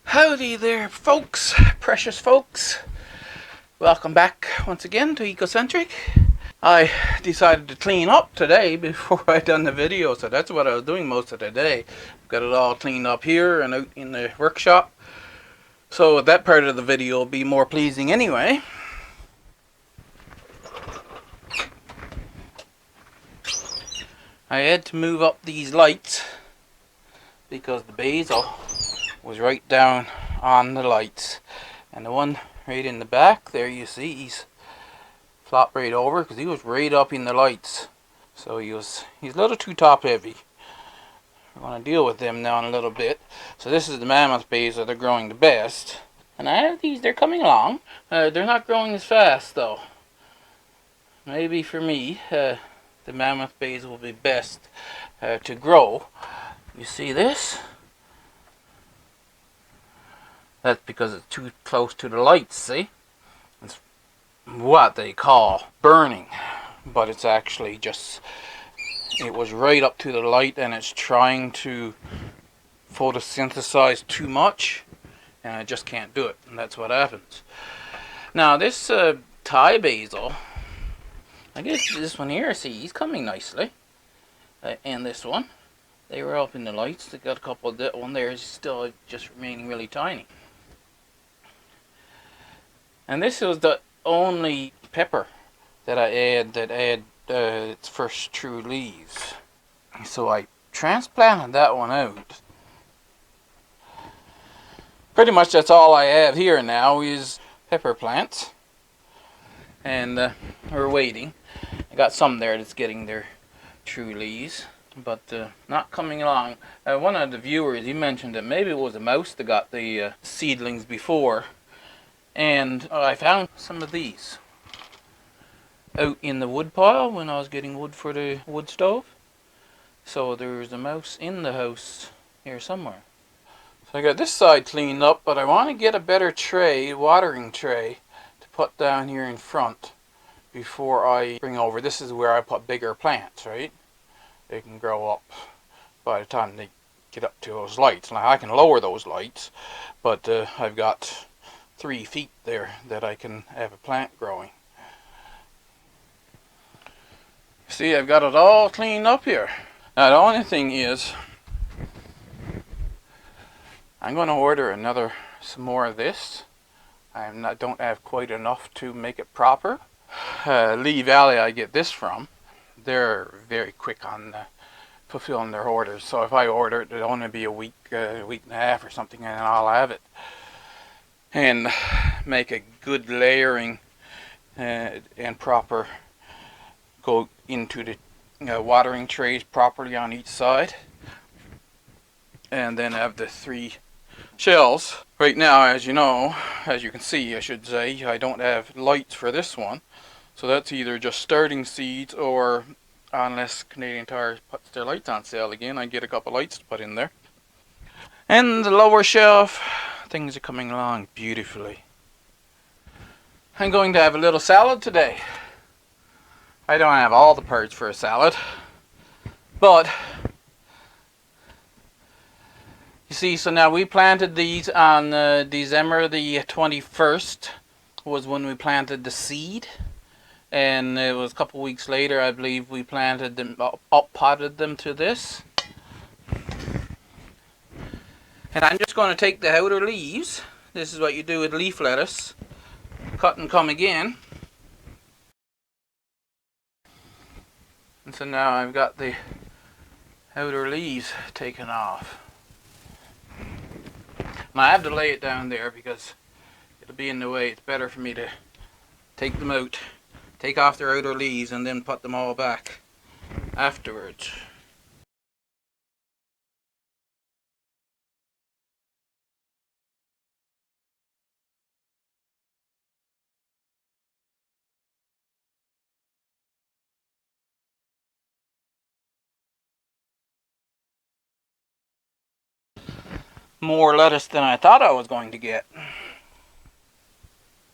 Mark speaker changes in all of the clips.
Speaker 1: Howdy there, folks, precious folks. Welcome back once again to Ecocentric. I decided to clean up today before I done the video, so that's what I was doing most of the day. Got it all cleaned up here and out in the workshop. So that part of the video will be more pleasing anyway. I had to move up these lights because the basil was right down on the lights, and the one right in the back there, you see he's flopped right over because he was right up in the lights, so he's a little too top heavy. We're going to deal with them now in a little bit. So this is the mammoth basil. They're growing the best, and I have these. They're coming along. They're not growing as fast though. Maybe for me the mammoth basil will be best to grow. You see this? That's because it's too close to the lights, see? It's what they call burning, but it's actually just, it was right up to the light and it's trying to photosynthesize too much, and I just can't do it, and that's what happens. Now this Thai basil, I guess this one here, see, he's coming nicely, and this one, they were up in the lights. They got a couple of that one there is still just remaining really tiny. And this was the only pepper that I had its first true leaves. So I transplanted that one out. Pretty much that's all I have here now is pepper plants. And we're waiting. I got some there that's getting their true leaves, but not coming along. One of the viewers, he mentioned that maybe it was a mouse that got the seedlings before. And I found some of these out in the wood pile when I was getting wood for the wood stove. So there's a mouse in the house here somewhere. So I got this side cleaned up, but I want to get a better tray, watering tray, to put down here in front before I bring over. This is where I put bigger plants, right? They can grow up by the time they get up to those lights. Now I can lower those lights, but I've got 3 feet there that I can have a plant growing. See, I've got it all cleaned up here. Now the only thing is, I'm going to order some more of this. Don't have quite enough to make it proper. Lee Valley I get this from. They're very quick on fulfilling their orders. So if I order it, it'll only be a week and a half or something, and I'll have it. And make a good layering and proper, go into the watering trays properly on each side, and then have the 3 shells. Right now, as you know, as you can see, I should say, I don't have lights for this one, so that's either just starting seeds, or unless Canadian Tire puts their lights on sale again, I get a couple lights to put in there. And the lower shelf, things are coming along beautifully. I'm going to have a little salad today. I don't have all the parts for a salad, but you see, so now we planted these on December the 21st was when we planted the seed, and it was a couple weeks later, I believe, we planted them, potted them to this. And I'm just going to take the outer leaves. This is what you do with leaf lettuce. Cut and come again. And so now I've got the outer leaves taken off. And I have to lay it down there because it'll be in the way. It's better for me to take them out, take off their outer leaves, and then put them all back afterwards. More lettuce than I thought I was going to get.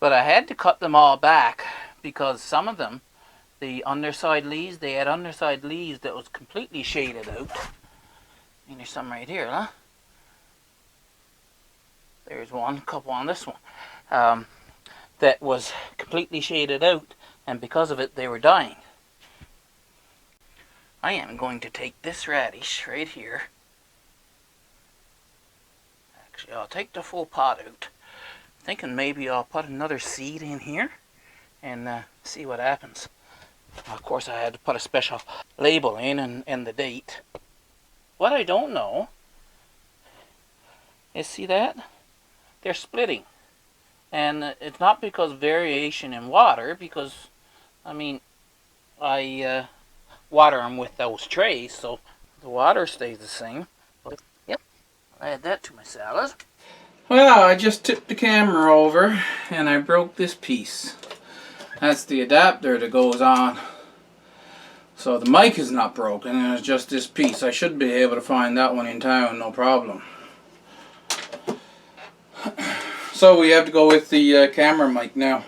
Speaker 1: But I had to cut them all back because some of them, the underside leaves, they had underside leaves that was completely shaded out. And there's some right here, huh? There's one, couple on this one. That was completely shaded out, and because of it they were dying. I am going to take this radish right here. Actually, I'll take the full pot out. Thinking maybe I'll put another seed in here and see what happens. Of course, I had to put a special label in and the date. What I don't know is, see that? They're splitting. And it's not because of variation in water, because, I mean, I water them with those trays, so the water stays the same. But, yep, I add that to my salad. Well, I just tipped the camera over and I broke this piece. That's the adapter that goes on. So the mic is not broken, and it's just this piece. I should be able to find that one in town, no problem. So we have to go with the camera mic now.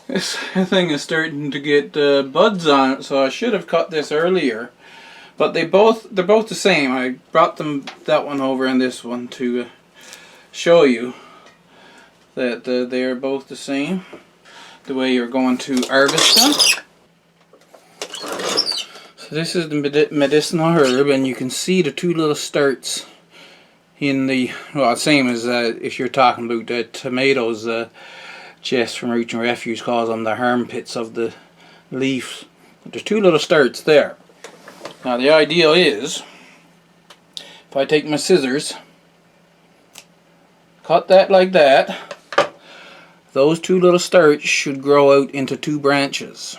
Speaker 1: This thing is starting to get buds on it, so I should have cut this earlier. But they're both the same. I brought that one over and this one to show you that they are both the same, the way you're going to harvest them. So this is the medicinal herb, and you can see the two little starts in the, well, same as if you're talking about the tomatoes. Jess from Roots and Refuge calls them the armpits of the leaf. There's two little starts there. Now the ideal is, if I take my scissors, cut that like that, those two little starts should grow out into two branches.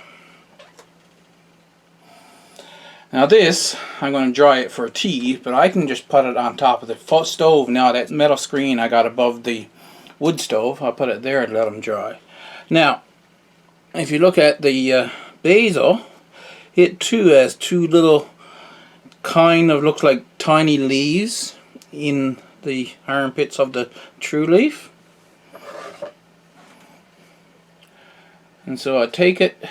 Speaker 1: Now this, I'm going to dry it for tea, but I can just put it on top of the stove now. That metal screen I got above the wood stove, I'll put it there and let them dry. Now, if you look at the basil, it too has two little, kind of looks like tiny leaves in the armpits of the true leaf. And so I take it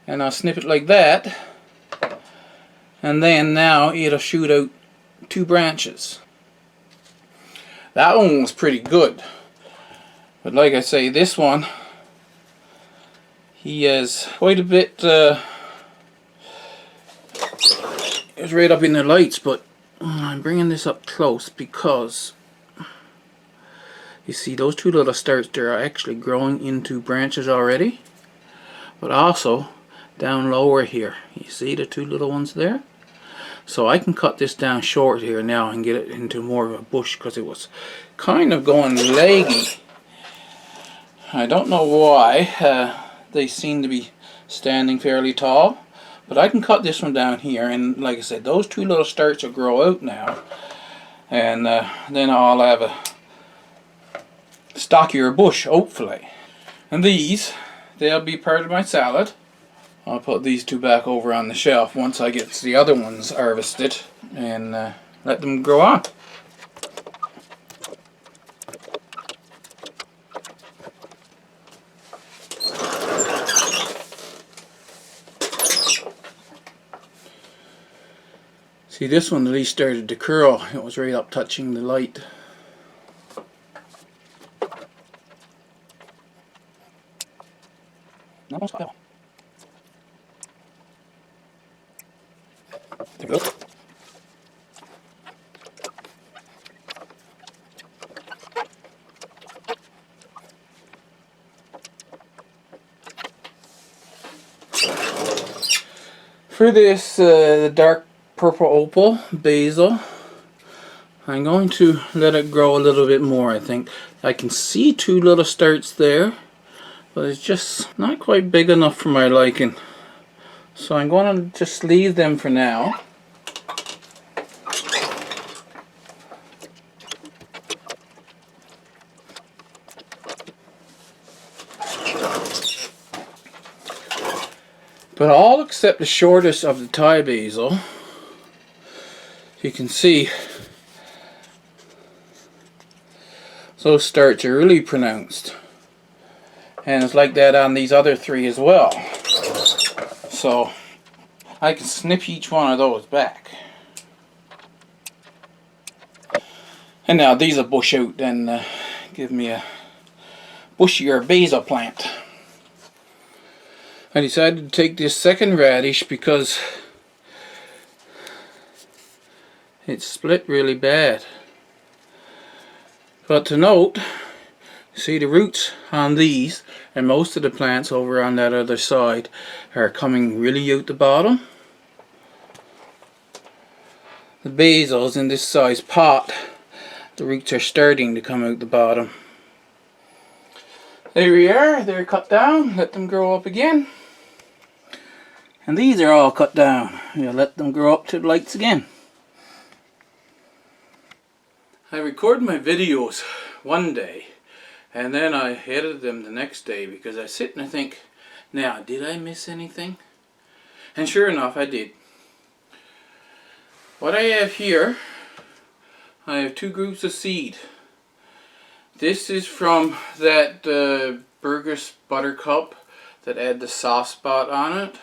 Speaker 1: and I'll snip it like that, and then now it'll shoot out two branches. That one was pretty good, but like I say, this one, he has quite a bit, it's right up in the lights, but I'm bringing this up close because you see those two little starts there are actually growing into branches already, but also down lower here, you see the two little ones there? So I can cut this down short here now and get it into more of a bush, because it was kind of going leggy. I don't know why. They seem to be standing fairly tall, but I can cut this one down here, and like I said, those two little starts will grow out now, and then I'll have a stockier bush, hopefully. And these, they'll be part of my salad. I'll put these two back over on the shelf once I get the other ones harvested, and let them grow on. See, this one at least started to curl. It was right up touching the light. Almost got that one. There we go. For this dark purple opal basil, I'm going to let it grow a little bit more. I think I can see two little starts there, but it's just not quite big enough for my liking. So I'm going to just leave them for now. But all except the shortest of the Thai basil, you can see those starts are really pronounced. And it's like that on these other three as well. So I can snip each one of those back. And now these will bush out and give me a bushier basil plant. I decided to take this second radish because it's split really bad. But to note, see the roots on these and most of the plants over on that other side are coming really out the bottom. The basils in this size pot, the roots are starting to come out the bottom. There we are, they're cut down, let them grow up again. And these are all cut down, we'll let them grow up to the lights again. I record my videos one day and then I edit them the next day because I sit and I think, now did I miss anything? And sure enough I did. What I have here, I have two groups of seed. This is from that Burgess Buttercup that had the soft spot on it.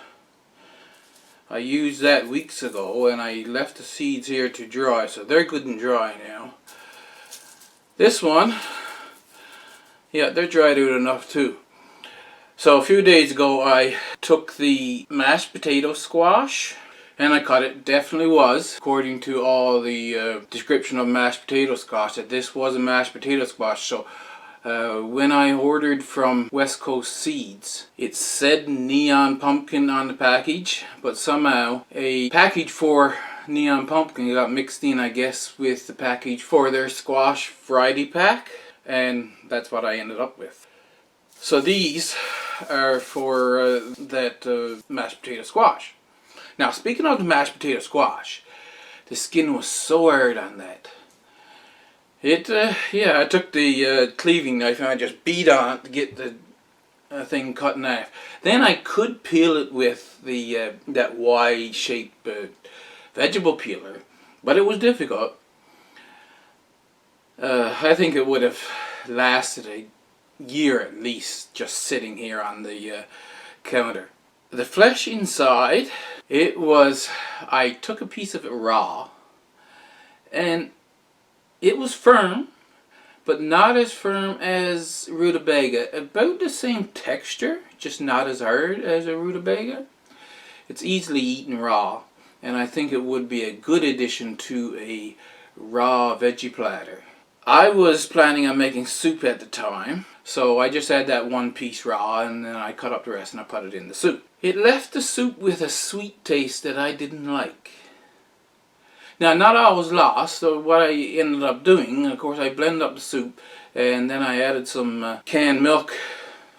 Speaker 1: I used that weeks ago and I left the seeds here to dry, so they're good and dry now. This one, yeah, they're dried out enough too. So a few days ago I took the mashed potato squash and I cut it. Definitely was, according to all the description of mashed potato squash, that this was a mashed potato squash. So when I ordered from West Coast Seeds, it said neon pumpkin on the package, but somehow a package for neon pumpkin got mixed in, I guess, with the package for their squash variety pack, and that's what I ended up with. So these are for that mashed potato squash. Now, speaking of the mashed potato squash, the skin was so hard on that. Yeah, I took the cleaving knife and I just beat on it to get the thing cut in half. Then I could peel it with the that Y-shaped vegetable peeler, but it was difficult. I think it would have lasted a year at least, just sitting here on the counter. The flesh inside, I took a piece of it raw, and it was firm, but not as firm as rutabaga. About the same texture, just not as hard as a rutabaga. It's easily eaten raw, and I think it would be a good addition to a raw veggie platter. I was planning on making soup at the time, so I just had that one piece raw and then I cut up the rest and I put it in the soup. It left the soup with a sweet taste that I didn't like. Now, not all was lost, so what I ended up doing, of course, I blended up the soup and then I added some canned milk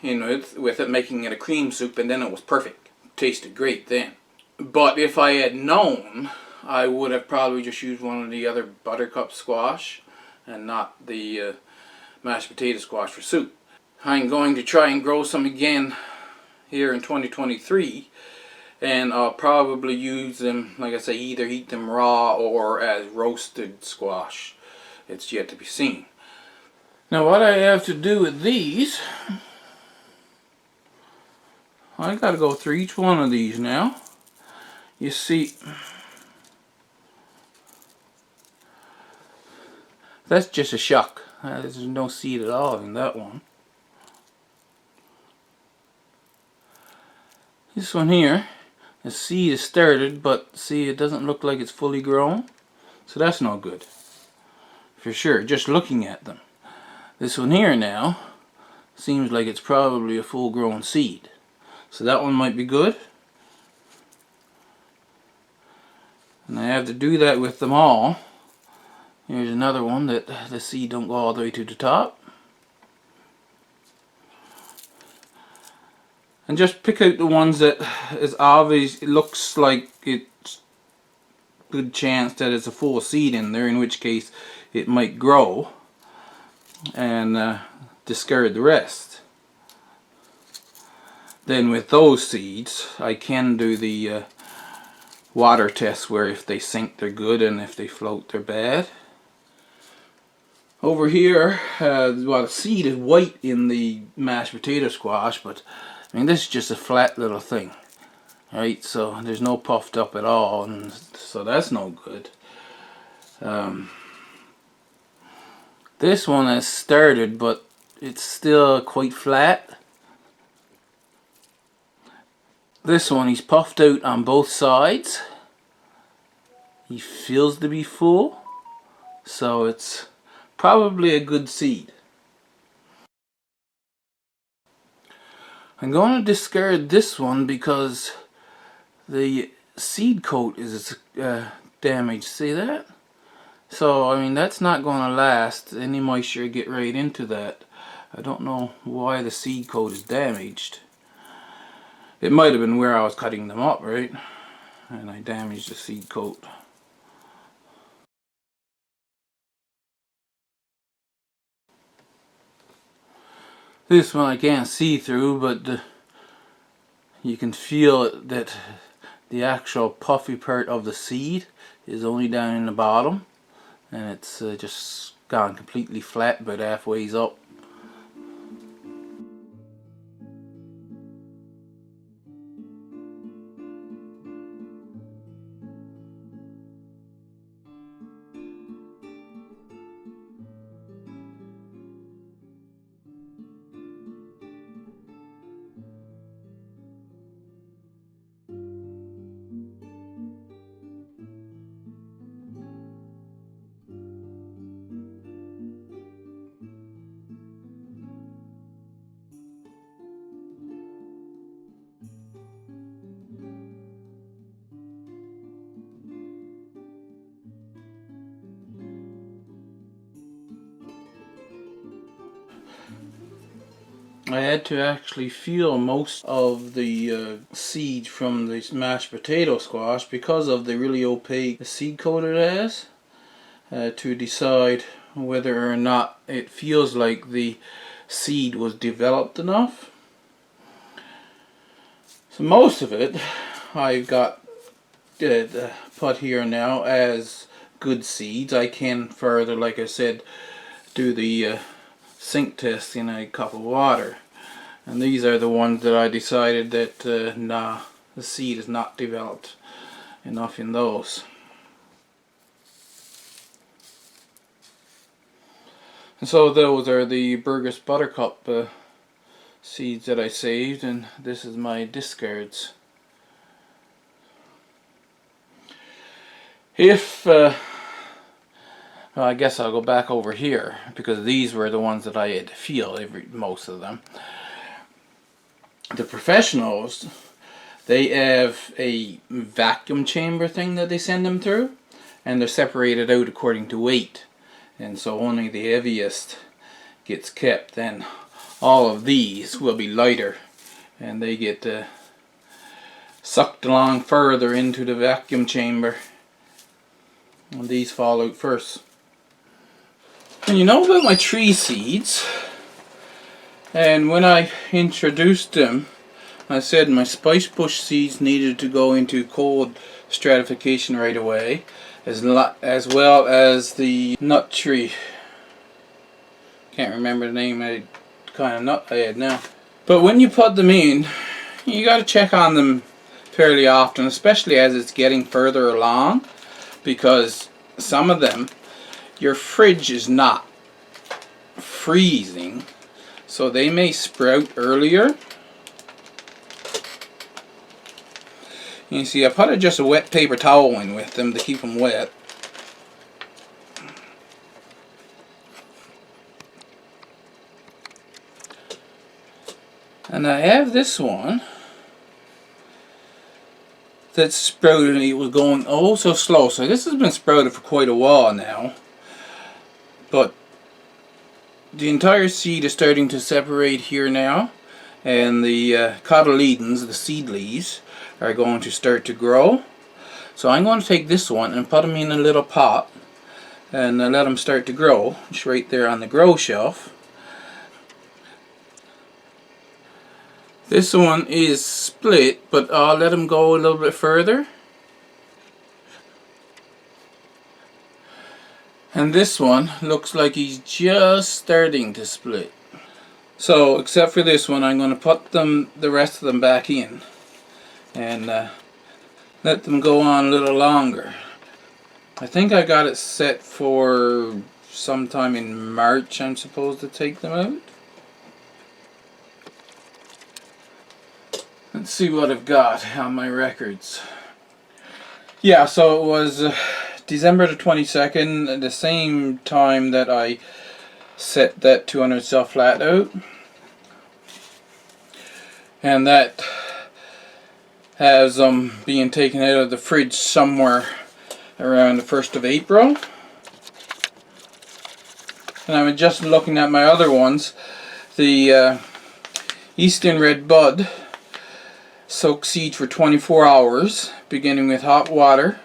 Speaker 1: in with it, making it a cream soup, and then it was perfect. It tasted great then. But if I had known, I would have probably just used one of the other buttercup squash and not the mashed potato squash for soup. I'm going to try and grow some again here in 2023, and I'll probably use them, like I say, either eat them raw or as roasted squash. It's yet to be seen. Now what I have to do with these, I gotta go through each one of these now. You see, that's just a shuck. There's no seed at all in that one. This one here, the seed is started, but see, it doesn't look like it's fully grown. So that's no good. For sure, just looking at them. This one here now seems like it's probably a full grown seed. So that one might be good. And I have to do that with them all. Here's another one that the seed don't go all the way to the top. And just pick out the ones that is obvious, it looks like it's good chance that it's a full seed in there, in which case it might grow, and discard the rest. Then with those seeds I can do the water test, where if they sink they're good and if they float they're bad. Over here, well, the seed is white in the mashed potato squash, but I mean, this is just a flat little thing. Right, so there's no puffed up at all, and so that's no good. This one has started, but it's still quite flat. This one, he's puffed out on both sides. He feels to be full, so it's probably a good seed. I'm going to discard this one because the seed coat is damaged. See that? So I mean, that's not going to last. Any moisture get right into that. I don't know why the seed coat is damaged. It might have been where I was cutting them up, right? And I damaged the seed coat. This one I can't see through, but you can feel that the actual puffy part of the seed is only down in the bottom, and it's just gone completely flat about halfway up. I had to actually feel most of the seed from the mashed potato squash because of the really opaque seed coat it has, to decide whether or not it feels like the seed was developed enough. So most of it I've got put here now as good seeds. I can further, like I said, do the sink test in a cup of water, and these are the ones that I decided that nah, the seed is not developed enough in those. And so those are the Burgess Buttercup seeds that I saved, and this is my discards. If well, I guess I'll go back over here because these were the ones that I had to feel, most of them. The professionals, they have a vacuum chamber thing that they send them through, and they're separated out according to weight, and so only the heaviest gets kept. Then all of these will be lighter, and they get sucked along further into the vacuum chamber, and these fall out first. And you know about my tree seeds, and when I introduced them, I said my spice bush seeds needed to go into cold stratification right away, as well as the nut tree. Can't remember the name of the kind of nut I had now. But when you put them in, you got to check on them fairly often, especially as it's getting further along, because some of them, your fridge is not freezing, so they may sprout earlier. You see, I put just a wet paper towel in with them to keep them wet. And I have this one that's sprouted, and it was going oh so slow. So this has been sprouted for quite a while now, but the entire seed is starting to separate here now, and the cotyledons, the seed leaves, are going to start to grow. So I'm going to take this one and put them in a little pot and let them start to grow. It's right there on the grow shelf. This one is split, but I'll let them go a little bit further. And this one looks like he's just starting to split. So except for this one, I'm going to put the rest of them back in. and let them go on a little longer. I think I got it set for sometime in March I'm supposed to take them out. Let's see what I've got on my records. Yeah, so it was December the 22nd, at the same time that I set that 200 cell flat out. And that has being taken out of the fridge somewhere around the 1st of April. And I'm just looking at my other ones. The Eastern Red Bud soak seeds for 24 hours, beginning with hot water.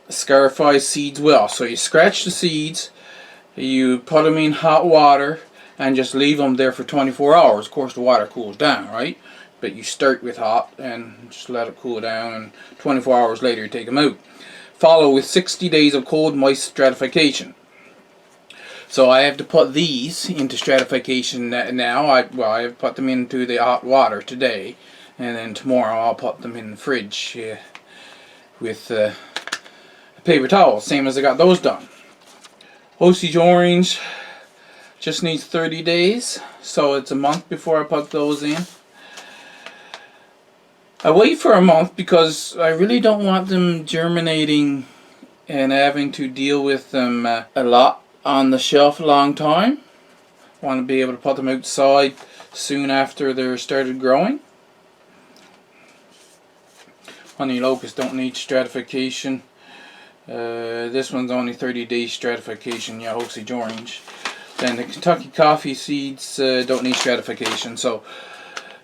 Speaker 1: Scarifies seeds well. So you scratch the seeds, you put them in hot water, and just leave them there for 24 hours. Of course the water cools down, right? But you start with hot and just let it cool down, and 24 hours later you take them out. Follow with 60 days of cold moist stratification. So I have to put these into stratification now. I have put them into the hot water today, and then tomorrow I'll put them in the fridge with a paper towel, same as I got those done. Osage Orange just needs 30 days, so it's a month before I put those in. I wait for a month because I really don't want them germinating and having to deal with them a lot on the shelf a long time. I want to be able to put them outside soon after they're started growing. Honey Locust don't need stratification. This one's only 30 days stratification. Yeah, Osage Orange. Then the Kentucky Coffee Seeds don't need stratification. So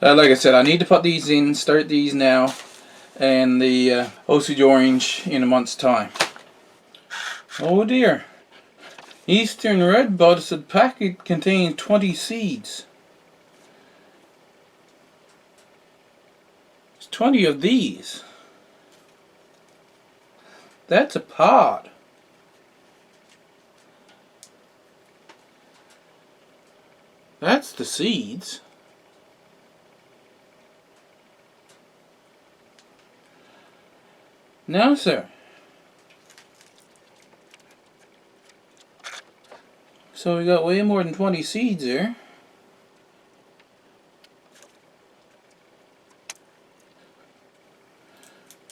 Speaker 1: like I said, I need to put these in, start these now, and the Osage Orange in a month's time. Oh dear. Eastern Red Bud said packet contains 20 seeds. There's 20 of these. That's a pod. That's the seeds. Now, sir. So we got way more than 20 seeds here.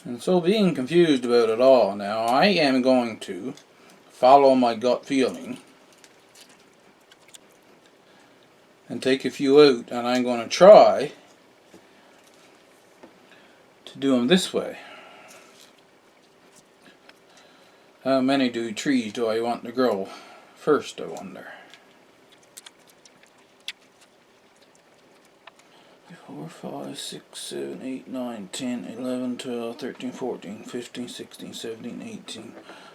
Speaker 1: And so being confused about it all now, I am going to follow my gut feeling and take a few out, and I'm going to try to do them this way. How many trees do I want to grow first, I wonder? 4, 5, 6, 7, 8, 9, 10, 11, 12, 13, 14, 15, 16, 17, 18.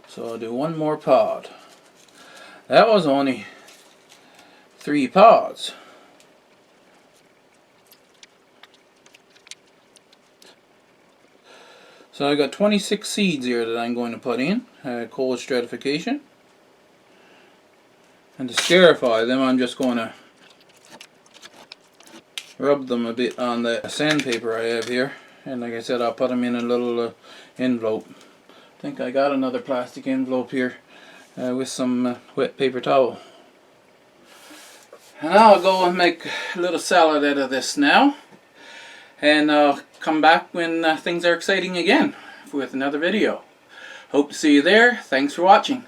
Speaker 1: So I'll do one more pod. That was only 3 pods. So I got 26 seeds here that I'm going to put in, cold stratification. And to scarify them, I'm just going to rub them a bit on the sandpaper I have here. And like I said, I'll put them in a little envelope. I think I got another plastic envelope here with some wet paper towel. And I'll go and make a little salad out of this now. And I'll come back when things are exciting again with another video. Hope to see you there. Thanks for watching.